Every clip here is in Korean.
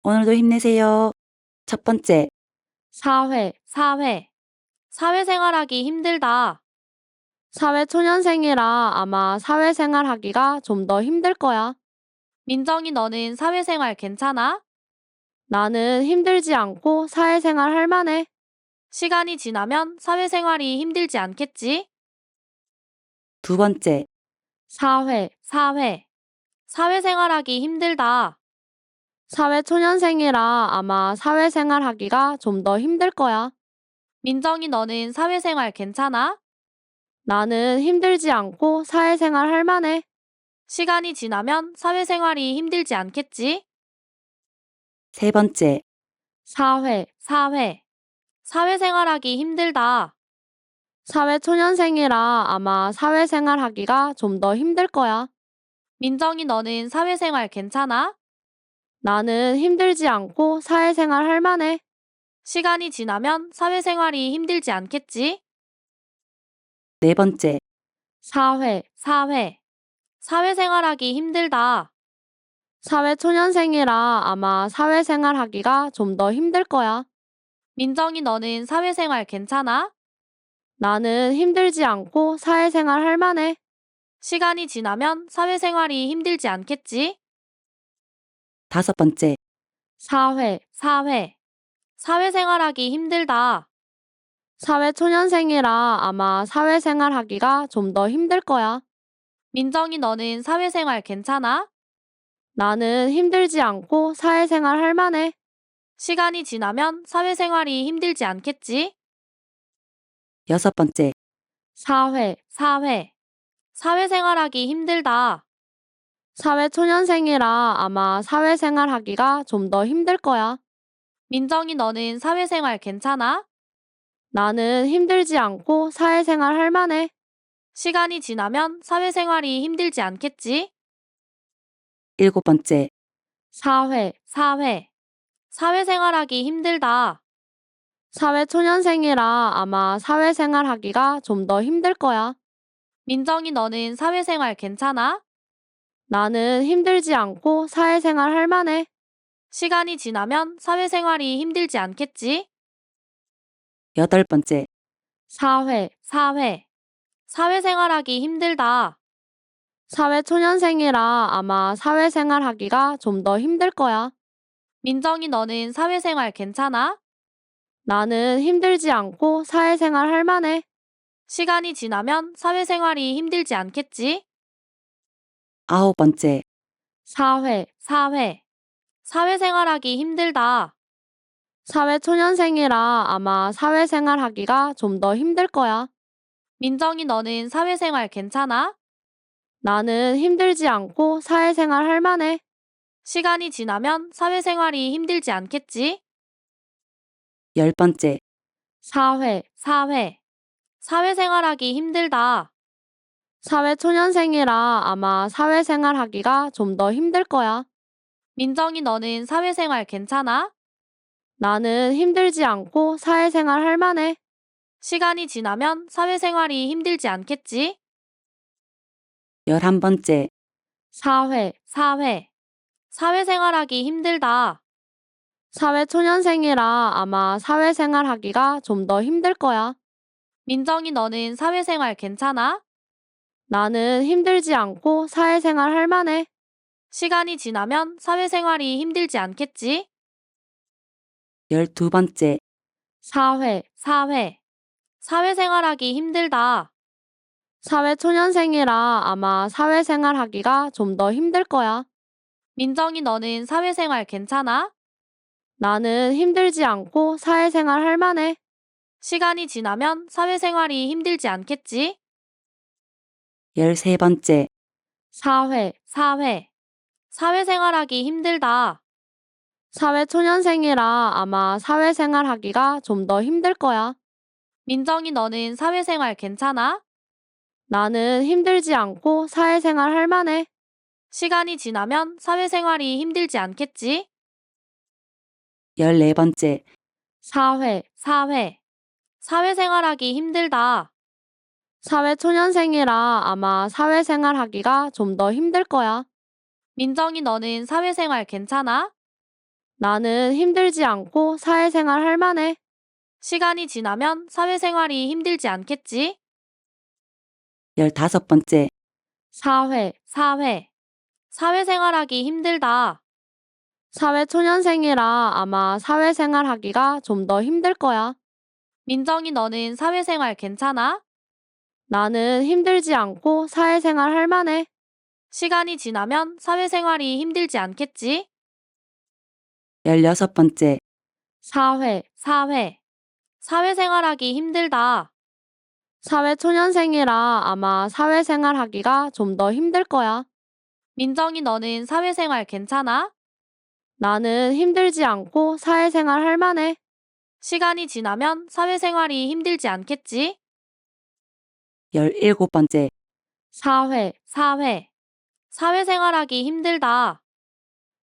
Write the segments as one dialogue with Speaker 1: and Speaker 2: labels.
Speaker 1: 오늘도 힘내세요. 첫 번째,
Speaker 2: 사회. 사회생활하기 힘들다. 사회초년생이라 아마 사회생활하기가 좀 더 힘들 거야. 민정이 너는 사회생활 괜찮아? 나는 힘들지 않고 사회생활 할 만해. 시간이 지나면 사회생활이 힘들지 않겠지?
Speaker 1: 두 번째,
Speaker 2: 사회. 사회생활하기 힘들다. 사회초년생이라 아마 사회생활하기가 좀 더 힘들 거야. 민정이 너는 사회생활 괜찮아? 나는 힘들지 않고 사회생활 할 만해. 시간이 지나면 사회생활이 힘들지 않겠지?
Speaker 1: 세 번째,
Speaker 2: 사회. 사회생활하기 힘들다. 사회초년생이라 아마 사회생활하기가 좀 더 힘들 거야. 민정이 너는 사회생활 괜찮아? 나는 힘들지 않고 사회생활 할 만해. 시간이 지나면 사회생활이 힘들지 않겠지?
Speaker 1: 네 번째,
Speaker 2: 사회. 사회생활하기 힘들다. 사회초년생이라 아마 사회생활하기가 좀 더 힘들 거야. 민정이 너는 사회생활 괜찮아? 나는 힘들지 않고 사회생활 할 만해. 시간이 지나면 사회생활이 힘들지 않겠지?
Speaker 1: 다섯 번째,
Speaker 2: 사회. 사회생활하기 힘들다. 사회초년생이라 아마 사회생활하기가 좀 더 힘들 거야. 민정이 너는 사회생활 괜찮아? 나는 힘들지 않고 사회생활 할 만해. 시간이 지나면 사회생활이 힘들지 않겠지?
Speaker 1: 여섯 번째,
Speaker 2: 사회. 사회생활하기 힘들다. 사회초년생이라 아마 사회생활하기가 좀 더 힘들 거야. 민정이 너는 사회생활 괜찮아? 나는 힘들지 않고 사회생활 할 만해. 시간이 지나면 사회생활이 힘들지 않겠지?
Speaker 1: 일곱 번째,
Speaker 2: 사회. 사회생활하기 힘들다. 사회초년생이라 아마 사회생활하기가 좀 더 힘들 거야. 민정이 너는 사회생활 괜찮아? 나는 힘들지 않고 사회생활 할 만해. 시간이 지나면 사회생활이 힘들지 않겠지?
Speaker 1: 여덟 번째,
Speaker 2: 사회. 사회생활하기 힘들다. 사회초년생이라 아마 사회생활하기가 좀 더 힘들 거야. 민정이 너는 사회생활 괜찮아? 나는 힘들지 않고 사회생활 할 만해. 시간이 지나면 사회생활이 힘들지 않겠지?
Speaker 1: 아홉 번째,
Speaker 2: 사회. 사회생활하기 힘들다. 사회초년생이라 아마 사회생활하기가 좀 더 힘들 거야. 민정이 너는 사회생활 괜찮아? 나는 힘들지 않고 사회생활 할 만해. 시간이 지나면 사회생활이 힘들지 않겠지?
Speaker 1: 열 번째,
Speaker 2: 사회. 사회생활하기 힘들다. 사회초년생이라 아마 사회생활하기가 좀 더 힘들 거야. 민정이 너는 사회생활 괜찮아? 나는 힘들지 않고 사회생활 할 만해. 시간이 지나면 사회생활이 힘들지 않겠지?
Speaker 1: 열한 번째,
Speaker 2: 사회. 사회생활하기 힘들다. 사회초년생이라 아마 사회생활하기가 좀 더 힘들 거야. 민정이 너는 사회생활 괜찮아? 나는 힘들지 않고 사회생활 할 만해. 시간이 지나면 사회생활이 힘들지 않겠지?
Speaker 1: 열두 번째,
Speaker 2: 사회. 사회생활하기 힘들다. 사회초년생이라 아마 사회생활하기가 좀 더 힘들 거야. 민정이 너는 사회생활 괜찮아? 나는 힘들지 않고 사회생활 할 만해. 시간이 지나면 사회생활이 힘들지 않겠지?
Speaker 1: 열세 번째,
Speaker 2: 사회. 사회생활하기 힘들다. 사회초년생이라 아마 사회생활하기가 좀 더 힘들 거야. 민정이 너는 사회생활 괜찮아? 나는 힘들지 않고 사회생활 할 만해. 시간이 지나면 사회생활이 힘들지 않겠지?
Speaker 1: 열네 번째,
Speaker 2: 사회. 사회생활하기 힘들다. 사회초년생이라 아마 사회생활하기가 좀 더 힘들 거야. 민정이 너는 사회생활 괜찮아? 나는 힘들지 않고 사회생활 할 만해. 시간이 지나면 사회생활이 힘들지 않겠지?
Speaker 1: 15번째,
Speaker 2: 사회. 사회생활하기 힘들다. 사회초년생이라 아마 사회생활 하기가 좀 더 힘들 거야. 민정이 너는 사회생활 괜찮아? 나는 힘들지 않고 사회생활 할 만해. 시간이 지나면 사회생활이 힘들지 않겠지?
Speaker 1: 16번째,
Speaker 2: 사회. 사회생활하기 힘들다. 사회초년생이라 아마 사회생활 하기가 좀 더 힘들 거야. 민정이 너는 사회생활 괜찮아? 나는 힘들지 않고 사회생활 할 만해. 시간이 지나면 사회생활이 힘들지 않겠지?
Speaker 1: 17번째,
Speaker 2: 사회. 사회생활하기 힘들다.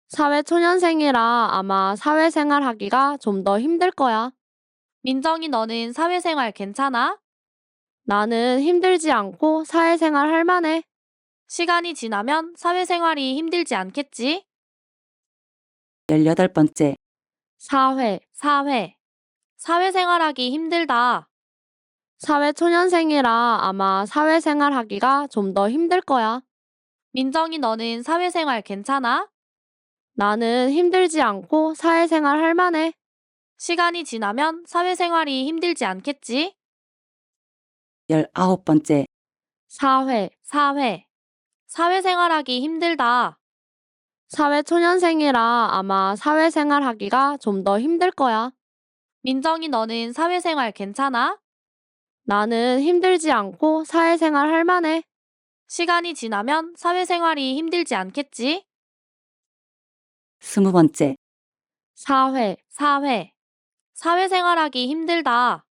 Speaker 2: 사회초년생이라 아마 사회생활 하기가 좀 더 힘들 거야. 민정이 너는 사회생활 괜찮아? 나는 힘들지 않고 사회생활 할 만해. 시간이 지나면 사회생활이 힘들지 않겠지?
Speaker 1: 18번째,
Speaker 2: 사회. 사회생활하기 힘들다. 사회초년생이라 아마 사회생활 하기가 좀 더 힘들 거야. 민정이 너는 사회생활 괜찮아? 나는 힘들지 않고 사회생활 할 만해. 시간이 지나면 사회생활이 힘들지 않겠지?
Speaker 1: 19번째,
Speaker 2: 사회. 사회생활하기 힘들다. 사회초년생이라 아마 사회생활 하기가 좀 더 힘들 거야. 민정이 너는 사회생활 괜찮아? 나는 힘들지 않고 사회생활 할 만해. 시간이 지나면 사회생활이 힘들지 않겠지?
Speaker 1: 20번째,
Speaker 2: 사회. 사회생활하기 힘들다.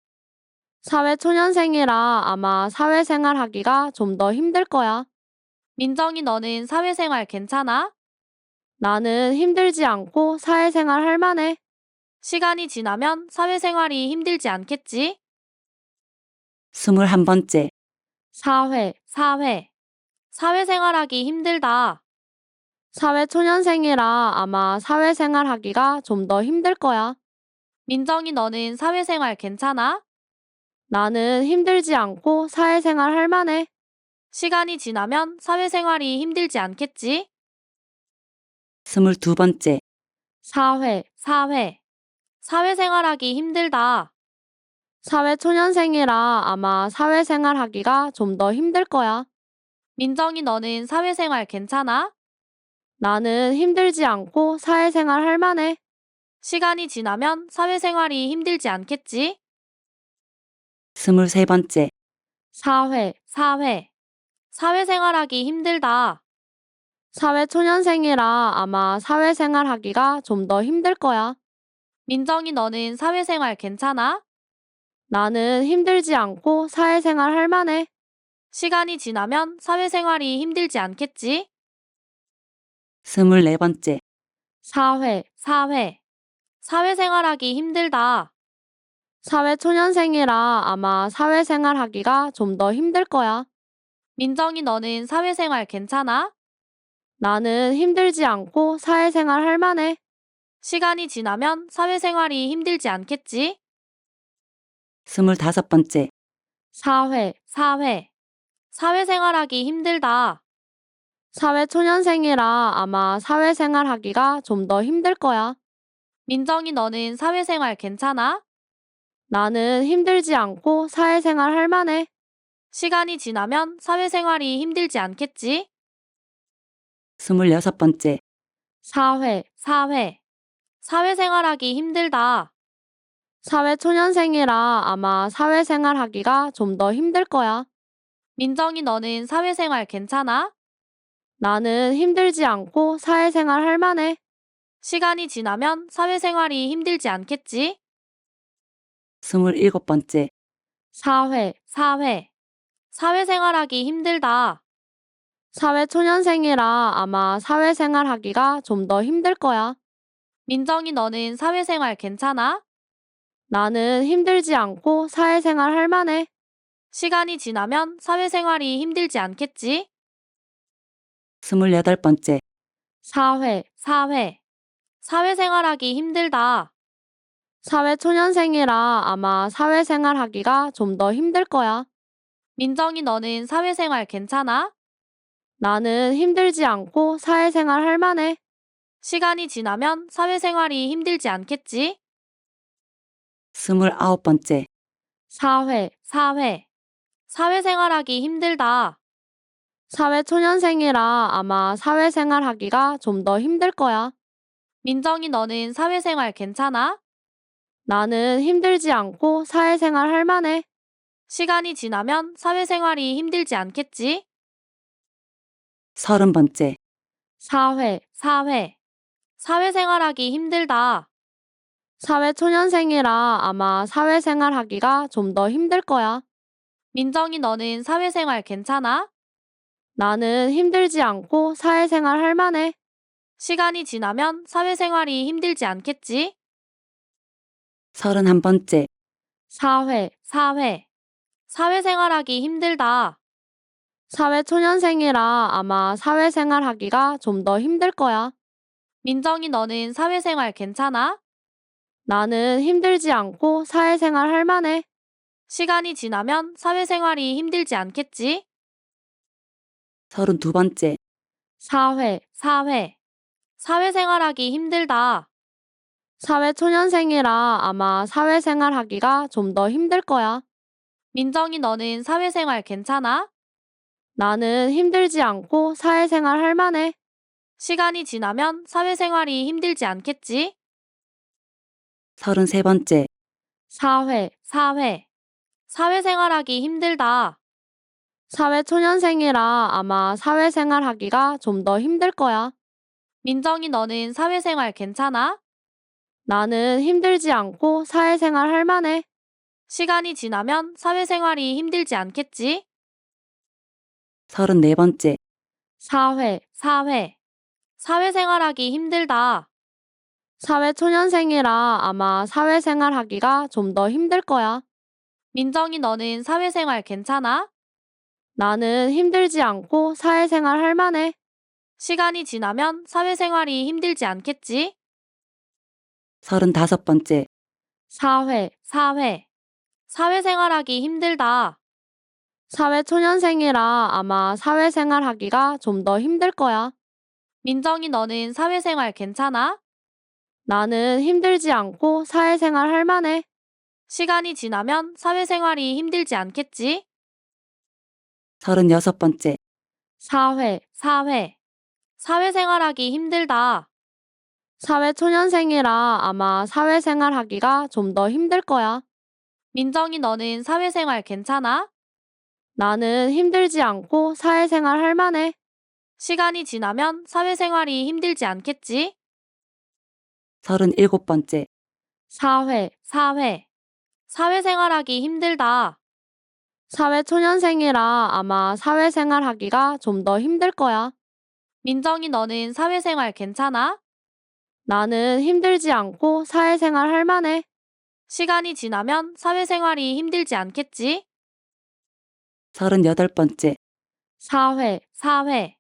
Speaker 2: 사회초년생이라 아마 사회생활 하기가 좀 더 힘들 거야. 민정이 너는 사회생활 괜찮아? 나는 힘들지 않고 사회생활 할 만해. 시간이 지나면 사회생활이 힘들지 않겠지?
Speaker 1: 21번째,
Speaker 2: 사회. 사회생활하기 힘들다. 사회초년생이라 아마 사회생활 하기가 좀 더 힘들 거야. 민정이 너는 사회생활 괜찮아? 나는 힘들지 않고 사회생활 할 만해. 시간이 지나면 사회생활이 힘들지 않겠지?
Speaker 1: 22번째,
Speaker 2: 사회. 사회생활하기 힘들다. 사회초년생이라 아마 사회생활 하기가 좀 더 힘들 거야. 민정이 너는 사회생활 괜찮아? 나는 힘들지 않고 사회생활 할 만해. 시간이 지나면 사회생활이 힘들지 않겠지?
Speaker 1: 23번째,
Speaker 2: 사회. 사회생활하기 힘들다. 사회초년생이라 아마 사회생활 하기가 좀 더 힘들 거야. 민정이 너는 사회생활 괜찮아? 나는 힘들지 않고 사회생활 할 만해. 시간이 지나면 사회생활이 힘들지 않겠지?
Speaker 1: 24번째,
Speaker 2: 사회. 사회생활하기 힘들다. 사회초년생이라 아마 사회생활 하기가 좀 더 힘들 거야. 민정이 너는 사회생활 괜찮아? 나는 힘들지 않고 사회생활 할 만해. 시간이 지나면 사회생활이 힘들지 않겠지?
Speaker 1: 25번째,
Speaker 2: 사회. 사회생활하기 힘들다. 사회초년생이라 아마 사회생활 하기가 좀 더 힘들 거야. 민정이 너는 사회생활 괜찮아? 나는 힘들지 않고 사회생활 할 만해. 시간이 지나면 사회생활이 힘들지 않겠지?
Speaker 1: 26번째,
Speaker 2: 사회. 사회생활하기 힘들다. 사회초년생이라 아마 사회생활 하기가 좀 더 힘들 거야. 민정이 너는 사회생활 괜찮아? 나는 힘들지 않고 사회생활 할 만해. 시간이 지나면 사회생활이 힘들지 않겠지?
Speaker 1: 27번째,
Speaker 2: 사회. 사회생활하기 힘들다. 사회초년생이라 아마 사회생활 하기가 좀 더 힘들 거야. 민정이 너는 사회생활 괜찮아? 나는 힘들지 않고 사회생활 할 만해. 시간이 지나면 사회생활이 힘들지 않겠지?
Speaker 1: 28번째,
Speaker 2: 사회. 사회생활하기 힘들다. 사회초년생이라 아마 사회생활 하기가 좀 더 힘들 거야. 민정이 너는 사회생활 괜찮아? 나는 힘들지 않고 사회생활 할 만해. 시간이 지나면 사회생활이 힘들지 않겠지?
Speaker 1: 29번째,
Speaker 2: 사회. 사회생활하기 힘들다. 사회초년생이라 아마 사회생활 하기가 좀 더 힘들 거야. 민정이 너는 사회생활 괜찮아? 나는 힘들지 않고 사회생활 할 만해. 시간이 지나면 사회생활이 힘들지 않겠지?
Speaker 1: 30번째,
Speaker 2: 사회. 사회생활하기 힘들다. 사회초년생이라 아마 사회생활 하기가 좀 더 힘들 거야. 민정이 너는 사회생활 괜찮아? 나는 힘들지 않고 사회생활 할 만해. 시간이 지나면 사회생활이 힘들지 않겠지?
Speaker 1: 31번째,
Speaker 2: 사회. 사회생활하기 힘들다. 사회초년생이라 아마 사회생활 하기가 좀 더 힘들 거야. 민정이 너는 사회생활 괜찮아? 나는 힘들지 않고 사회생활 할 만해. 시간이 지나면 사회생활이 힘들지 않겠지?
Speaker 1: 32번째,
Speaker 2: 사회. 사회생활하기 힘들다. 사회초년생이라 아마 사회생활 하기가 좀 더 힘들 거야. 민정이 너는 사회생활 괜찮아? 나는 힘들지 않고 사회생활 할 만해. 시간이 지나면 사회생활이 힘들지 않겠지?
Speaker 1: 33번째,
Speaker 2: 사회. 사회생활하기 힘들다. 사회초년생이라 아마 사회생활 하기가 좀 더 힘들 거야. 민정이 너는 사회생활 괜찮아? 나는 힘들지 않고 사회생활 할 만해. 시간이 지나면 사회생활이 힘들지 않겠지?
Speaker 1: 34번째,
Speaker 2: 사회. 사회생활하기 힘들다. 사회초년생이라 아마 사회생활 하기가 좀 더 힘들 거야. 민정이 너는 사회생활 괜찮아? 나는 힘들지 않고 사회생활 할 만해. 시간이 지나면 사회생활이 힘들지 않겠지?
Speaker 1: 35번째,
Speaker 2: 사회. 사회생활하기 힘들다. 사회초년생이라 아마 사회생활 하기가 좀 더 힘들 거야. 민정이 너는 사회생활 괜찮아? 나는 힘들지 않고 사회생활 할 만해. 시간이 지나면 사회생활이 힘들지 않겠지?
Speaker 1: 36번째,
Speaker 2: 사회. 사회생활하기 힘들다. 사회초년생이라 아마 사회생활 하기가 좀 더 힘들 거야. 민정이 너는 사회생활 괜찮아? 나는 힘들지 않고 사회생활 할 만해. 시간이 지나면 사회생활이 힘들지 않겠지?
Speaker 1: 37번째,
Speaker 2: 사회. 사회생활하기 힘들다. 사회초년생이라 아마 사회생활 하기가 좀 더 힘들 거야. 민정이 너는 사회생활 괜찮아? 나는 힘들지 않고 사회생활 할 만해. 시간이 지나면 사회생활이 힘들지 않겠지?
Speaker 1: 38번째,
Speaker 2: 사회.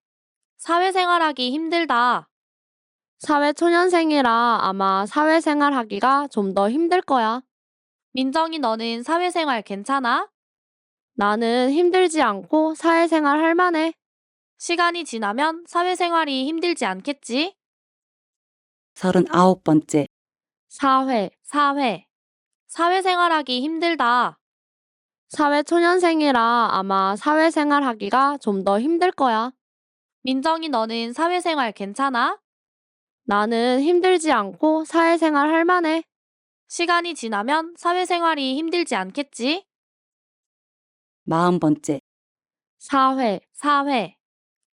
Speaker 2: 사회생활하기 힘들다. 사회초년생이라 아마 사회생활 하기가 좀 더 힘들 거야. 민정이 너는 사회생활 괜찮아? 나는 힘들지 않고 사회생활 할 만해. 시간이 지나면 사회생활이 힘들지 않겠지?
Speaker 1: 39번째,
Speaker 2: 사회. 사회생활하기 힘들다. 사회초년생이라 아마 사회생활 하기가 좀 더 힘들 거야. 민정이 너는 사회생활 괜찮아? 나는 힘들지 않고 사회생활 할 만해. 시간이 지나면 사회생활이 힘들지 않겠지?
Speaker 1: 40번째,
Speaker 2: 사회.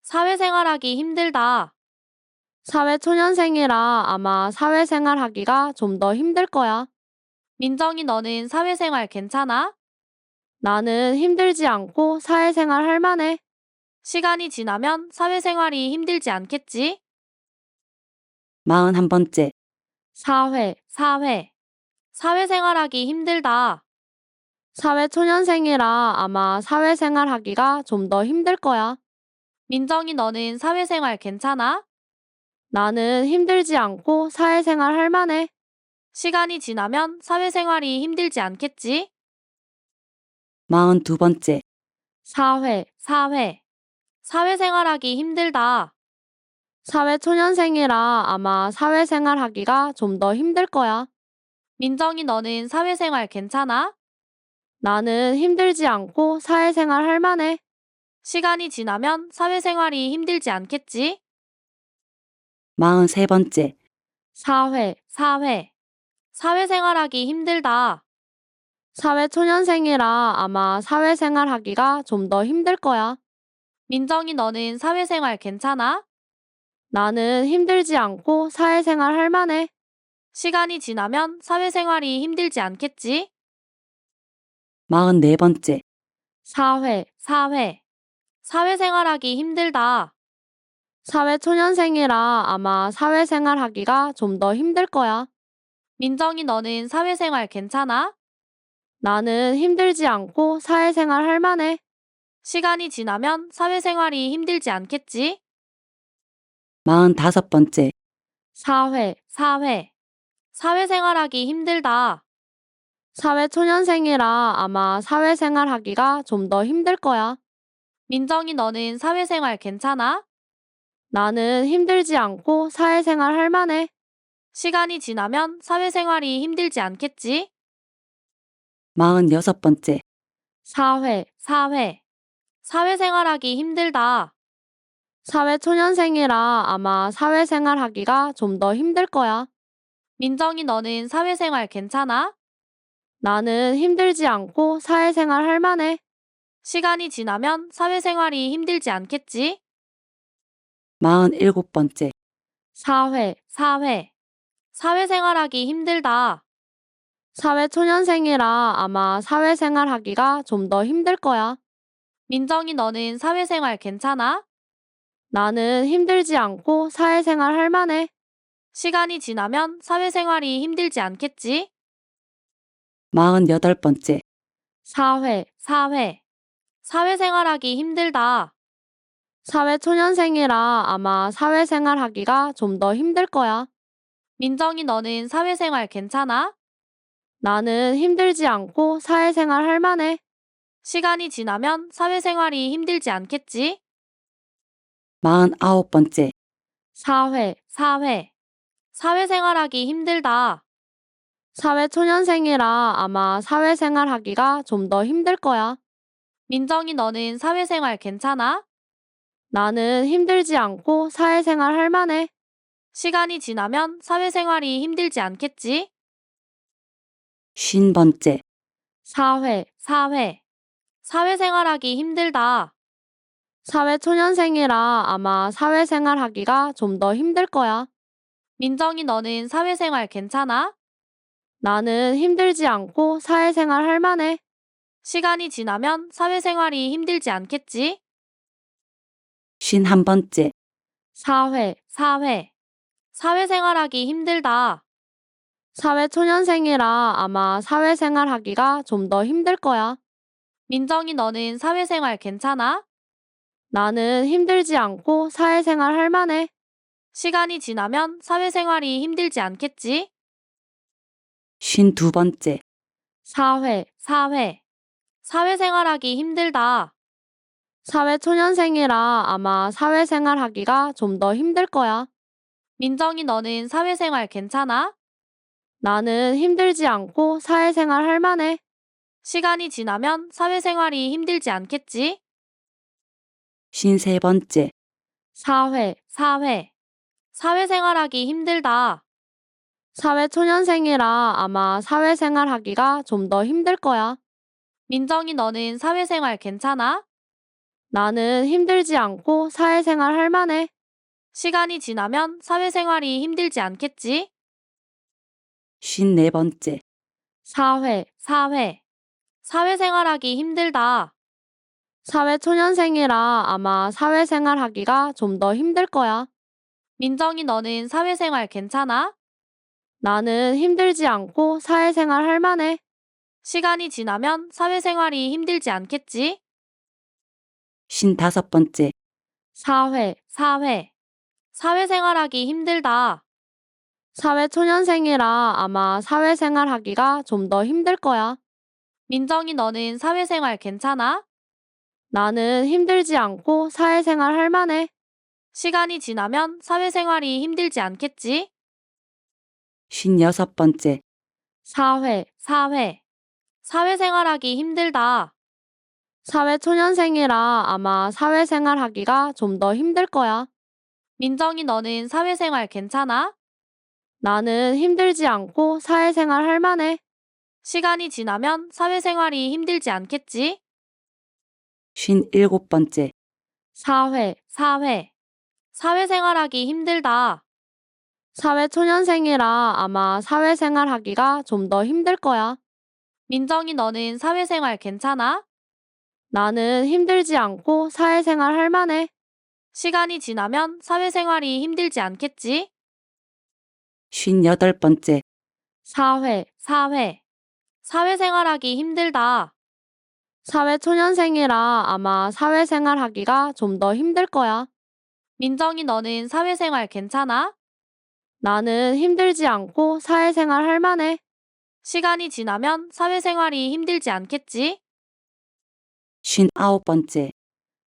Speaker 2: 사회생활하기 힘들다. 사회초년생이라 아마 사회생활 하기가 좀 더 힘들 거야. 민정이 너는 사회생활 괜찮아? 나는 힘들지 않고 사회생활 할 만해. 시간이 지나면 사회생활이 힘들지 않겠지?
Speaker 1: 41번째,
Speaker 2: 사회. 사회생활하기 힘들다. 사회초년생이라 아마 사회생활 하기가 좀 더 힘들 거야. 민정이 너는 사회생활 괜찮아? 나는 힘들지 않고 사회생활 할 만해. 시간이 지나면 사회생활이 힘들지 않겠지?
Speaker 1: 42번째,
Speaker 2: 사회. 사회생활하기 힘들다. 사회초년생이라 아마 사회생활 하기가 좀 더 힘들 거야. 민정이 너는 사회생활 괜찮아? 나는 힘들지 않고 사회생활 할 만해. 시간이 지나면 사회생활이 힘들지 않겠지?
Speaker 1: 43번째,
Speaker 2: 사회. 사회생활하기 힘들다. 사회초년생이라 아마 사회생활 하기가 좀 더 힘들 거야. 민정이 너는 사회생활 괜찮아? 나는 힘들지 않고 사회생활 할 만해. 시간이 지나면 사회생활이 힘들지 않겠지?
Speaker 1: 44번째,
Speaker 2: 사회. 사회생활하기 힘들다. 사회초년생이라 아마 사회생활 하기가 좀 더 힘들 거야. 민정이 너는 사회생활 괜찮아? 나는 힘들지 않고 사회생활 할 만해. 시간이 지나면 사회생활이 힘들지 않겠지?
Speaker 1: 45번째,
Speaker 2: 사회. 사회생활하기 힘들다. 사회초년생이라 아마 사회생활 하기가 좀 더 힘들 거야. 민정이 너는 사회생활 괜찮아? 나는 힘들지 않고 사회생활 할 만해. 시간이 지나면 사회생활이 힘들지 않겠지?
Speaker 1: 46번째,
Speaker 2: 사회. 사회생활하기 힘들다. 사회초년생이라 아마 사회생활 하기가 좀 더 힘들 거야. 민정이 너는 사회생활 괜찮아? 나는 힘들지 않고 사회생활 할 만해. 시간이 지나면 사회생활이 힘들지 않겠지?
Speaker 1: 47번째,
Speaker 2: 사회. 사회생활하기 힘들다. 사회초년생이라 아마 사회생활 하기가 좀 더 힘들 거야. 민정이 너는 사회생활 괜찮아? 나는 힘들지 않고 사회생활 할 만해. 시간이 지나면 사회생활이 힘들지 않겠지?
Speaker 1: 48번째,
Speaker 2: 사회. 사회생활하기 힘들다. 사회초년생이라 아마 사회생활 하기가 좀 더 힘들 거야. 민정이 너는 사회생활 괜찮아? 나는 힘들지 않고 사회생활 할 만해. 시간이 지나면 사회생활이 힘들지 않겠지?
Speaker 1: 49번째,
Speaker 2: 사회. 사회생활하기 힘들다. 사회초년생이라 아마 사회생활 하기가 좀 더 힘들 거야. 민정이 너는 사회생활 괜찮아? 나는 힘들지 않고 사회생활 할 만해. 시간이 지나면 사회생활이 힘들지 않겠지?
Speaker 1: 50번째,
Speaker 2: 사회. 사회생활하기 힘들다. 사회초년생이라 아마 사회생활 하기가 좀 더 힘들 거야. 민정이 너는 사회생활 괜찮아? 나는 힘들지 않고 사회생활 할 만해. 시간이 지나면 사회생활이 힘들지 않겠지?
Speaker 1: 51번째,
Speaker 2: 사회. 사회생활하기 힘들다. 사회초년생이라 아마 사회생활 하기가 좀 더 힘들 거야. 민정이 너는 사회생활 괜찮아? 나는 힘들지 않고 사회생활 할 만해. 시간이 지나면 사회생활이 힘들지 않겠지?
Speaker 1: 52번째,
Speaker 2: 사회. 사회생활하기 힘들다. 사회초년생이라 아마 사회생활 하기가 좀 더 힘들 거야. 민정이 너는 사회생활 괜찮아? 나는 힘들지 않고 사회생활 할 만해. 시간이 지나면 사회생활이 힘들지 않겠지?
Speaker 1: 53번째,
Speaker 2: 사회. 사회생활하기 힘들다. 사회초년생이라 아마 사회생활 하기가 좀 더 힘들 거야. 민정이 너는 사회생활 괜찮아? 나는 힘들지 않고 사회생활 할 만해. 시간이 지나면 사회생활이 힘들지 않겠지?
Speaker 1: 54번째,
Speaker 2: 사회. 사회생활하기 힘들다. 사회초년생이라 아마 사회생활 하기가 좀 더 힘들 거야. 민정이 너는 사회생활 괜찮아? 나는 힘들지 않고 사회생활 할 만해. 시간이 지나면 사회생활이 힘들지 않겠지?
Speaker 1: 55번째,
Speaker 2: 사회. 사회생활하기 힘들다. 사회초년생이라 아마 사회생활하기가 좀 더 힘들 거야. 민정이 너는 사회생활 괜찮아? 나는 힘들지 않고 사회생활 할 만해. 시간이 지나면 사회생활이 힘들지 않겠지?
Speaker 1: 56번째,
Speaker 2: 사회. 사회생활하기 힘들다. 사회초년생이라 아마 사회생활하기가 좀 더 힘들 거야. 민정이 너는 사회생활 괜찮아? 나는 힘들지 않고 사회생활 할 만해. 시간이 지나면 사회생활이 힘들지 않겠지?
Speaker 1: 57번째,
Speaker 2: 사회. 사회생활하기 힘들다. 사회초년생이라 아마 사회생활하기가 좀 더 힘들 거야. 민정이 너는 사회생활 괜찮아? 나는 힘들지 않고 사회생활 할 만해. 시간이 지나면 사회생활이 힘들지 않겠지?
Speaker 1: 58번째,
Speaker 2: 사회. 사회생활하기 힘들다. 사회초년생이라 아마 사회생활하기가 좀 더 힘들 거야. 민정이 너는 사회생활 괜찮아? 나는 힘들지 않고 사회생활 할 만해. 시간이 지나면 사회생활이 힘들지 않겠지?
Speaker 1: 59번째,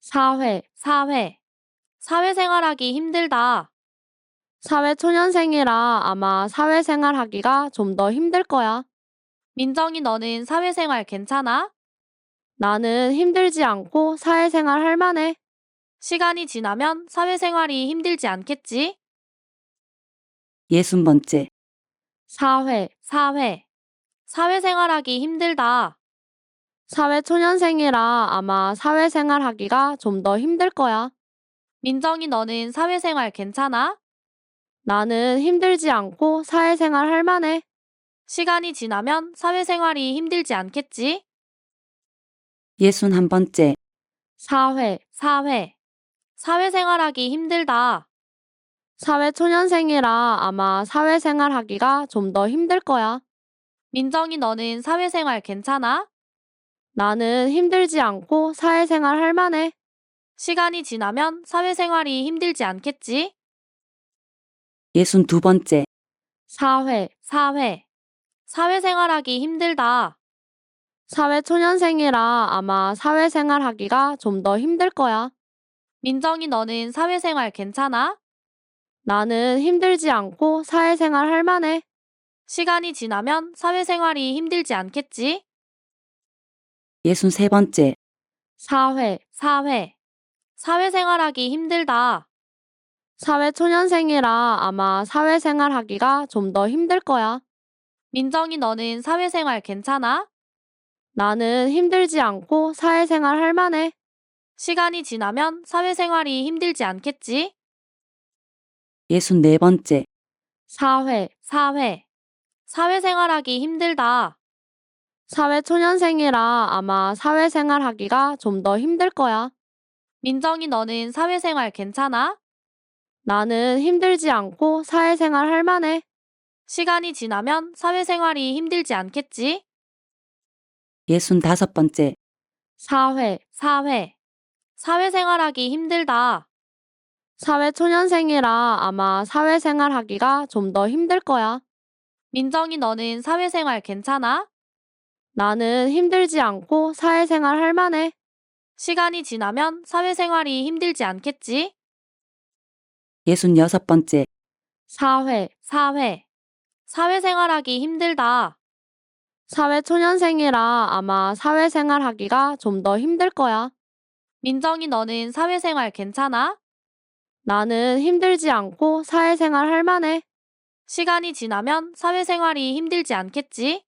Speaker 2: 사회. 사회생활하기 힘들다. 사회초년생이라 아마 사회생활하기가 좀 더 힘들 거야. 민정이 너는 사회생활 괜찮아? 나는 힘들지 않고 사회생활 할 만해. 시간이 지나면 사회생활이 힘들지 않겠지?
Speaker 1: 60번째,
Speaker 2: 사회. 사회생활하기 힘들다. 사회초년생이라 아마 사회생활하기가 좀 더 힘들 거야. 민정이 너는 사회생활 괜찮아? 나는 힘들지 않고 사회생활 할 만해. 시간이 지나면 사회생활이 힘들지 않겠지?
Speaker 1: 61번째,
Speaker 2: 사회. 사회생활하기 힘들다. 사회초년생이라 아마 사회생활하기가 좀 더 힘들 거야. 민정이 너는 사회생활 괜찮아? 나는 힘들지 않고 사회생활 할 만해. 시간이 지나면 사회생활이 힘들지 않겠지?
Speaker 1: 62번째,
Speaker 2: 사회. 사회생활하기 힘들다. 사회초년생이라 아마 사회생활하기가 좀 더 힘들 거야. 민정이 너는 사회생활 괜찮아? 나는 힘들지 않고 사회생활 할 만해. 시간이 지나면 사회생활이 힘들지 않겠지?
Speaker 1: 63번째,
Speaker 2: 사회. 사회생활하기 힘들다. 사회초년생이라 아마 사회생활하기가 좀 더 힘들 거야. 민정이 너는 사회생활 괜찮아? 나는 힘들지 않고 사회생활 할 만해. 시간이 지나면 사회생활이 힘들지 않겠지?
Speaker 1: 64번째,
Speaker 2: 사회. 사회생활하기 힘들다. 사회초년생이라 아마 사회생활하기가 좀 더 힘들 거야. 민정이 너는 사회생활 괜찮아? 나는 힘들지 않고 사회생활 할 만해. 시간이 지나면 사회생활이 힘들지 않겠지?
Speaker 1: 65번째,
Speaker 2: 사회. 사회생활하기 힘들다. 사회초년생이라 아마 사회생활하기가 좀 더 힘들 거야. 민정이 너는 사회생활 괜찮아? 나는 힘들지 않고 사회생활 할 만해. 시간이 지나면 사회생활이 힘들지 않겠지?
Speaker 1: 66번째,
Speaker 2: 사회. 사회생활하기 힘들다. 사회초년생이라 아마 사회생활하기가 좀 더 힘들 거야. 민정이 너는 사회생활 괜찮아? 나는 힘들지 않고 사회생활 할 만해. 시간이 지나면 사회생활이 힘들지 않겠지?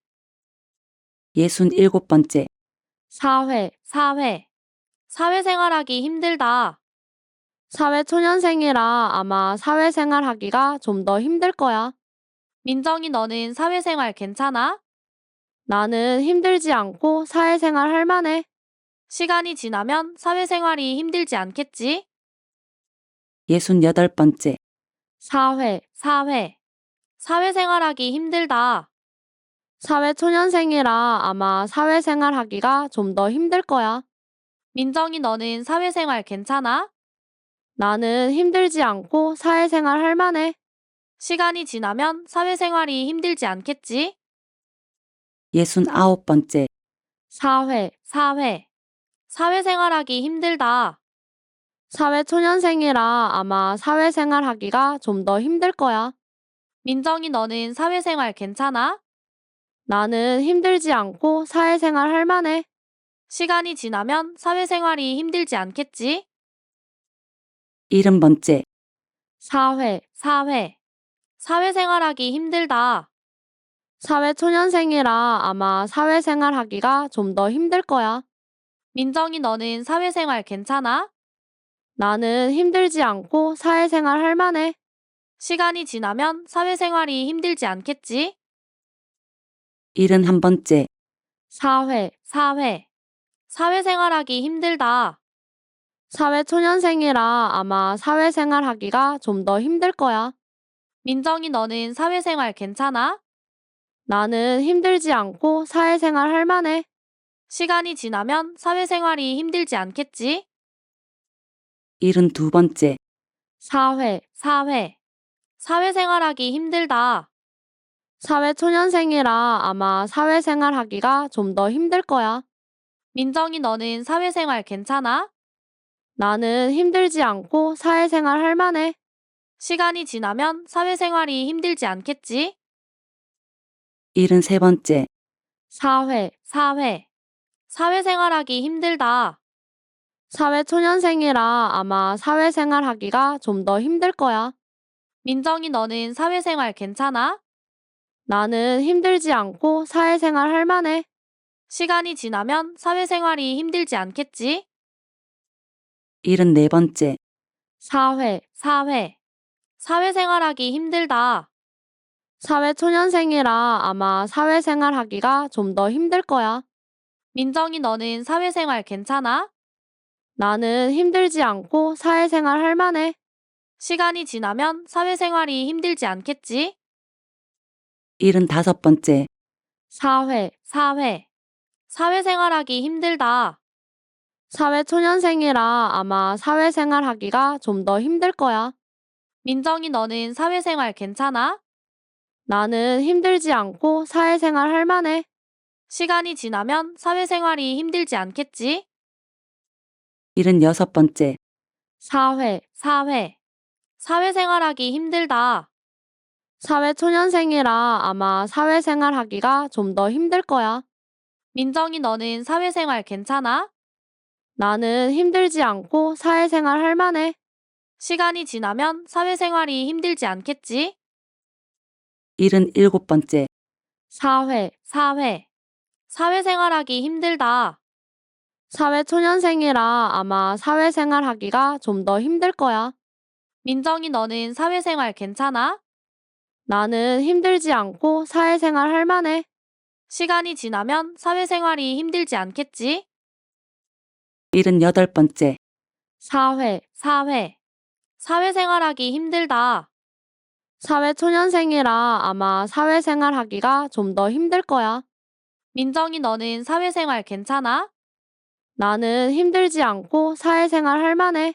Speaker 1: 67번째,
Speaker 2: 사회. 사회생활하기 힘들다. 사회초년생이라 아마 사회생활하기가 좀 더 힘들 거야. 민정이 너는 사회생활 괜찮아? 나는 힘들지 않고 사회생활 할 만해. 시간이 지나면 사회생활이 힘들지 않겠지?
Speaker 1: 68번째,
Speaker 2: 사회. 사회생활하기 힘들다. 사회초년생이라 아마 사회생활하기가 좀 더 힘들 거야. 민정이 너는 사회생활 괜찮아? 나는 힘들지 않고 사회생활 할 만해. 시간이 지나면 사회생활이 힘들지 않겠지?
Speaker 1: 69번째,
Speaker 2: 사회. 사회생활하기 힘들다. 사회초년생이라 아마 사회생활 하기가 좀 더 힘들 거야. 민정이 너는 사회생활 괜찮아? 나는 힘들지 않고 사회생활 할 만해. 시간이 지나면 사회생활이 힘들지 않겠지?
Speaker 1: 70번째,
Speaker 2: 사회. 사회생활하기 힘들다. 사회초년생이라 아마 사회생활 하기가 좀 더 힘들 거야. 민정이 너는 사회생활 괜찮아? 나는 힘들지 않고 사회생활 할 만해. 시간이 지나면 사회생활이 힘들지 않겠지?
Speaker 1: 71번째,
Speaker 2: 사회. 사회생활하기 힘들다. 사회초년생이라 아마 사회생활 하기가 좀 더 힘들 거야. 민정이 너는 사회생활 괜찮아? 나는 힘들지 않고 사회생활 할 만해. 시간이 지나면 사회생활이 힘들지 않겠지?
Speaker 1: 72번째,
Speaker 2: 사회. 사회생활하기 힘들다. 사회초년생이라 아마 사회생활 하기가 좀 더 힘들 거야. 민정이 너는 사회생활 괜찮아? 나는 힘들지 않고 사회생활 할 만해. 시간이 지나면 사회생활이 힘들지 않겠지?
Speaker 1: 73번째,
Speaker 2: 사회. 사회생활하기 힘들다. 사회초년생이라 아마 사회생활 하기가 좀 더 힘들 거야. 민정이 너는 사회생활 괜찮아? 나는 힘들지 않고 사회생활 할 만해. 시간이 지나면 사회생활이 힘들지 않겠지?
Speaker 1: 74번째,
Speaker 2: 사회. 사회생활하기 힘들다. 사회초년생이라 아마 사회생활 하기가 좀 더 힘들 거야. 민정이 너는 사회생활 괜찮아? 나는 힘들지 않고 사회생활 할 만해. 시간이 지나면 사회생활이 힘들지 않겠지?
Speaker 1: 75번째,
Speaker 2: 사회. 사회생활하기 힘들다. 사회초년생이라 아마 사회생활 하기가 좀 더 힘들 거야. 민정이 너는 사회생활 괜찮아? 나는 힘들지 않고 사회생활 할 만해. 시간이 지나면 사회생활이 힘들지 않겠지?
Speaker 1: 76번째,
Speaker 2: 사회. 사회생활하기 힘들다. 사회초년생이라 아마 사회생활 하기가 좀 더 힘들 거야. 민정이 너는 사회생활 괜찮아? 나는 힘들지 않고 사회생활 할 만해. 시간이 지나면 사회생활이 힘들지 않겠지?
Speaker 1: 77번째,
Speaker 2: 사회. 사회생활하기 힘들다. 사회초년생이라 아마 사회생활 하기가 좀 더 힘들 거야. 민정이 너는 사회생활 괜찮아? 나는 힘들지 않고 사회생활 할 만해. 시간이 지나면 사회생활이 힘들지 않겠지?
Speaker 1: 78번째,
Speaker 2: 사회. 사회생활하기 힘들다. 사회초년생이라 아마 사회생활 하기가 좀 더 힘들 거야. 민정이 너는 사회생활 괜찮아? 나는 힘들지 않고 사회생활 할 만해.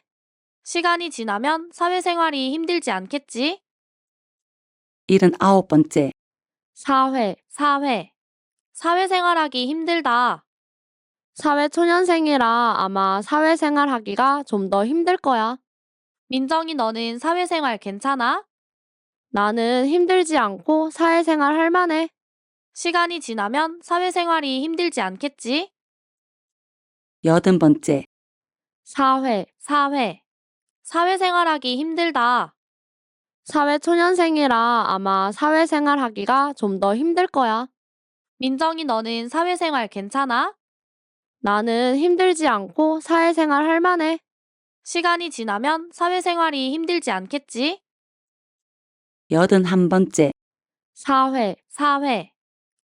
Speaker 2: 시간이 지나면 사회생활이 힘들지 않겠지?
Speaker 1: 79번째,
Speaker 2: 사회. 사회생활하기 힘들다. 사회초년생이라 아마 사회생활 하기가 좀 더 힘들 거야. 민정이 너는 사회생활 괜찮아? 나는 힘들지 않고 사회생활 할 만해. 시간이 지나면 사회생활이 힘들지 않겠지?
Speaker 1: 80번째,
Speaker 2: 사회. 사회생활하기 힘들다. 사회초년생이라 아마 사회생활 하기가 좀 더 힘들 거야. 민정이 너는 사회생활 괜찮아? 나는 힘들지 않고 사회생활 할 만해. 시간이 지나면 사회생활이 힘들지 않겠지?
Speaker 1: 81번째,
Speaker 2: 사회.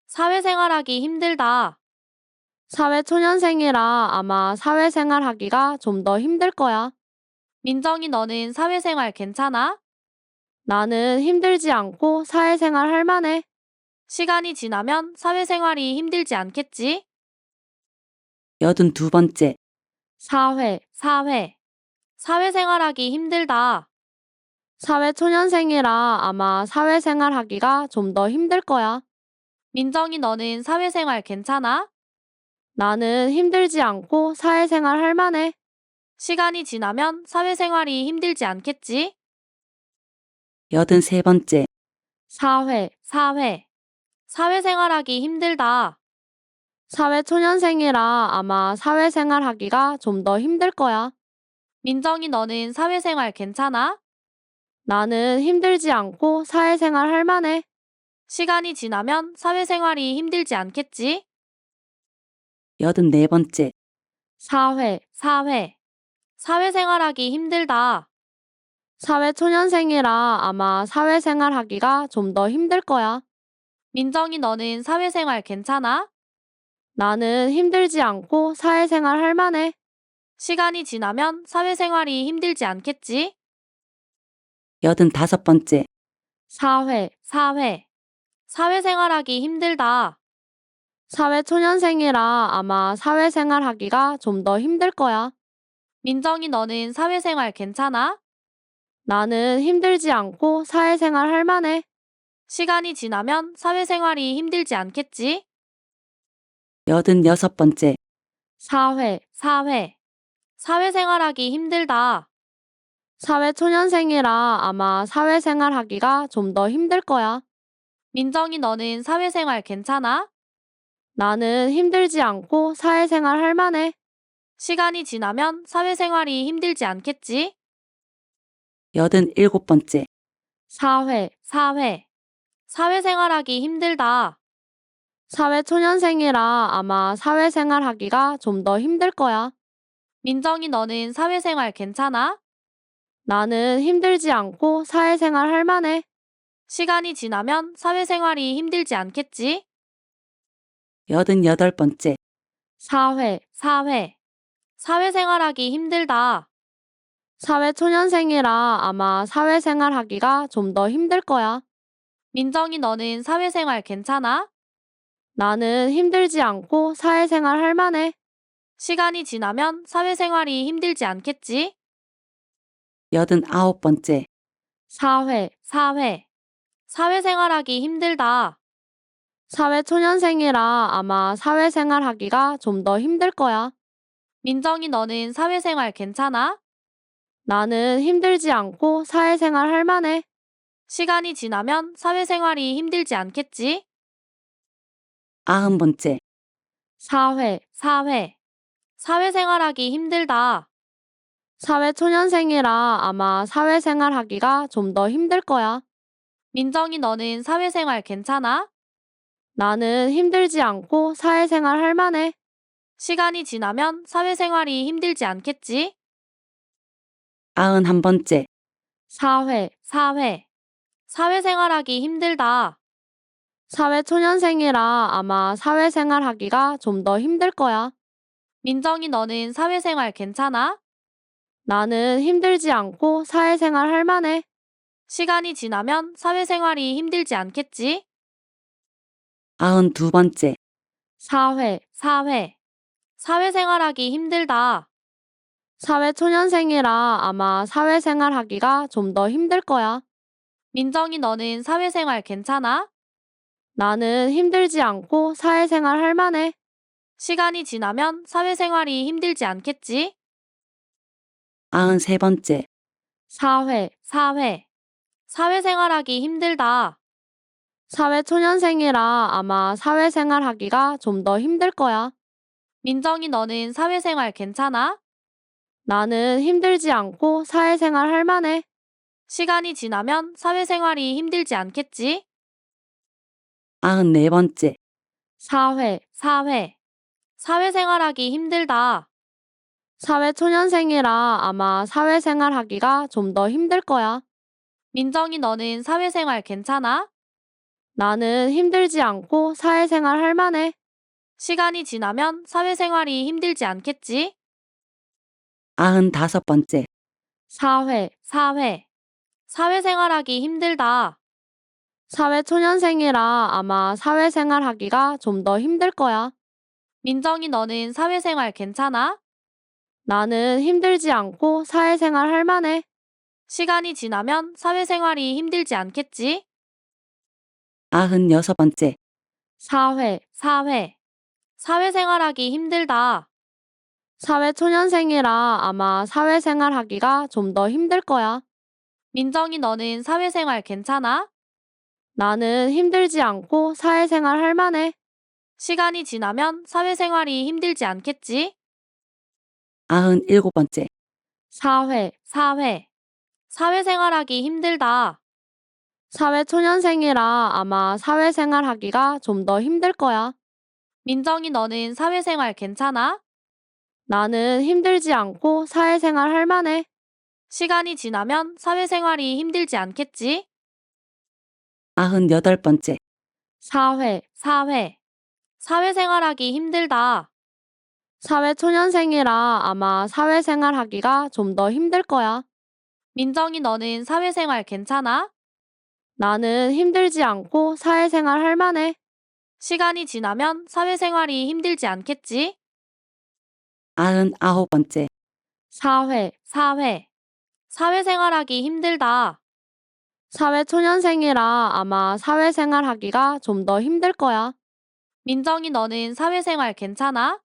Speaker 2: 사회생활하기 힘들다. 사회초년생이라 아마 사회생활 하기가 좀 더 힘들 거야. 민정이 너는 사회생활 괜찮아? 나는 힘들지 않고 사회생활 할 만해. 시간이 지나면 사회생활이 힘들지 않겠지?
Speaker 1: 82번째,
Speaker 2: 사회. 사회생활하기 힘들다. 사회초년생이라 아마 사회생활하기가 좀 더 힘들 거야. 민정이 너는 사회생활 괜찮아? 나는 힘들지 않고 사회생활 할 만해. 시간이 지나면 사회생활이 힘들지 않겠지?
Speaker 1: 83번째,
Speaker 2: 사회. 사회생활하기 힘들다. 사회초년생이라 아마 사회생활하기가 좀 더 힘들 거야. 민정이 너는 사회생활 괜찮아? 나는 힘들지 않고 사회생활 할 만해. 시간이 지나면 사회생활이 힘들지 않겠지?
Speaker 1: 84번째,
Speaker 2: 사회. 사회생활하기 힘들다. 사회초년생이라 아마 사회생활하기가 좀 더 힘들 거야. 민정이 너는 사회생활 괜찮아? 나는 힘들지 않고 사회생활 할 만해. 시간이 지나면 사회생활이 힘들지 않겠지?
Speaker 1: 85번째,
Speaker 2: 사회. 사회생활하기 힘들다. 사회초년생이라 아마 사회생활하기가 좀 더 힘들 거야. 민정이 너는 사회생활 괜찮아? 나는 힘들지 않고 사회생활 할 만해. 시간이 지나면 사회생활이 힘들지 않겠지?
Speaker 1: 86번째,
Speaker 2: 사회. 사회생활하기 힘들다. 사회초년생이라 아마 사회생활하기가 좀 더 힘들 거야. 민정이 너는 사회생활 괜찮아? 나는 힘들지 않고 사회생활 할 만해. 시간이 지나면 사회생활이 힘들지 않겠지?
Speaker 1: 87번째,
Speaker 2: 사회. 사회생활하기 힘들다. 사회초년생이라 아마 사회생활하기가 좀 더 힘들 거야. 민정이 너는 사회생활 괜찮아? 나는 힘들지 않고 사회생활 할 만해. 시간이 지나면 사회생활이 힘들지 않겠지?
Speaker 1: 88번째,
Speaker 2: 사회. 사회생활하기 힘들다. 사회초년생이라 아마 사회생활하기가 좀 더 힘들 거야. 민정이 너는 사회생활 괜찮아? 나는 힘들지 않고 사회생활 할 만해. 시간이 지나면 사회생활이 힘들지 않겠지?
Speaker 1: 89번째,
Speaker 2: 사회. 사회생활하기 힘들다. 사회초년생이라 아마 사회생활하기가 좀 더 힘들 거야. 민정이 너는 사회생활 괜찮아? 나는 힘들지 않고 사회생활 할 만해. 시간이 지나면 사회생활이 힘들지 않겠지?
Speaker 1: 90번째,
Speaker 2: 사회. 사회생활하기 힘들다. 사회초년생이라 아마 사회생활하기가 좀 더 힘들 거야. 민정이 너는 사회생활 괜찮아? 나는 힘들지 않고 사회생활 할 만해. 시간이 지나면 사회생활이 힘들지 않겠지?
Speaker 1: 91번째,
Speaker 2: 사회. 사회생활하기 힘들다. 사회초년생이라 아마 사회생활하기가 좀 더 힘들 거야. 민정이 너는 사회생활 괜찮아? 나는 힘들지 않고 사회생활 할 만해. 시간이 지나면 사회생활이 힘들지 않겠지?
Speaker 1: 92번째,
Speaker 2: 사회. 사회생활하기 힘들다. 사회초년생이라 아마 사회생활하기가 좀 더 힘들 거야. 민정이 너는 사회생활 괜찮아? 나는 힘들지 않고 사회생활 할 만해. 시간이 지나면 사회생활이 힘들지 않겠지?
Speaker 1: 93번째,
Speaker 2: 사회. 사회생활하기 힘들다. 사회초년생이라 아마 사회생활하기가 좀 더 힘들 거야. 민정이 너는 사회생활 괜찮아? 나는 힘들지 않고 사회생활 할 만해. 시간이 지나면 사회생활이 힘들지 않겠지?
Speaker 1: 94번째,
Speaker 2: 사회. 사회생활하기 힘들다. 사회초년생이라 아마 사회생활하기가 좀 더 힘들 거야. 민정이 너는 사회생활 괜찮아? 나는 힘들지 않고 사회생활 할 만해. 시간이 지나면 사회생활이 힘들지 않겠지?
Speaker 1: 95번째,
Speaker 2: 사회. 사회생활하기 힘들다. 사회초년생이라 아마 사회생활하기가 좀 더 힘들 거야. 민정이 너는 사회생활 괜찮아? 나는 힘들지 않고 사회생활 할 만해. 시간이 지나면 사회생활이 힘들지 않겠지?
Speaker 1: 96번째,
Speaker 2: 사회. 사회생활하기 힘들다. 사회초년생이라 아마 사회생활 하기가 좀 더 힘들 거야. 민정이 너는 사회생활 괜찮아? 나는 힘들지 않고 사회생활 할 만해. 시간이 지나면 사회생활이 힘들지 않겠지?
Speaker 1: 97번째,
Speaker 2: 사회. 사회생활하기 힘들다. 사회초년생이라 아마 사회생활 하기가 좀 더 힘들 거야. 민정이 너는 사회생활 괜찮아? 나는 힘들지 않고 사회생활 할 만해. 시간이 지나면 사회생활이 힘들지 않겠지?
Speaker 1: 98번째,
Speaker 2: 사회. 사회생활하기 힘들다. 사회초년생이라 아마 사회생활 하기가 좀 더 힘들 거야. 민정이 너는 사회생활 괜찮아? 나는 힘들지 않고 사회생활 할 만해. 시간이 지나면 사회생활이 힘들지 않겠지?
Speaker 1: 99번째,
Speaker 2: 사회. 사회생활하기 힘들다. 사회초년생이라 아마 사회생활 하기가 좀 더 힘들 거야. 민정이 너는 사회생활 괜찮아?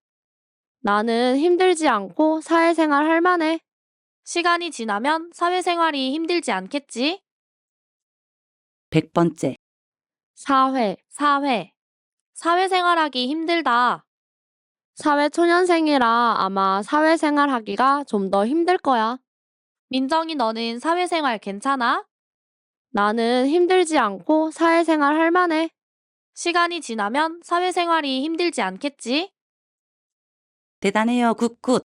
Speaker 2: 나는 힘들지 않고 사회생활 할 만해. 시간이 지나면 사회생활이 힘들지 않겠지?
Speaker 1: 100번째,
Speaker 2: 사회. 사회생활하기 힘들다. 사회초년생이라 아마 사회생활 하기가 좀 더 힘들 거야. 민정이 너는 사회생활 괜찮아? 나는 힘들지 않고 사회생활 할 만해. 시간이 지나면 사회생활이 힘들지 않겠지?
Speaker 1: 대단해요, 굿굿.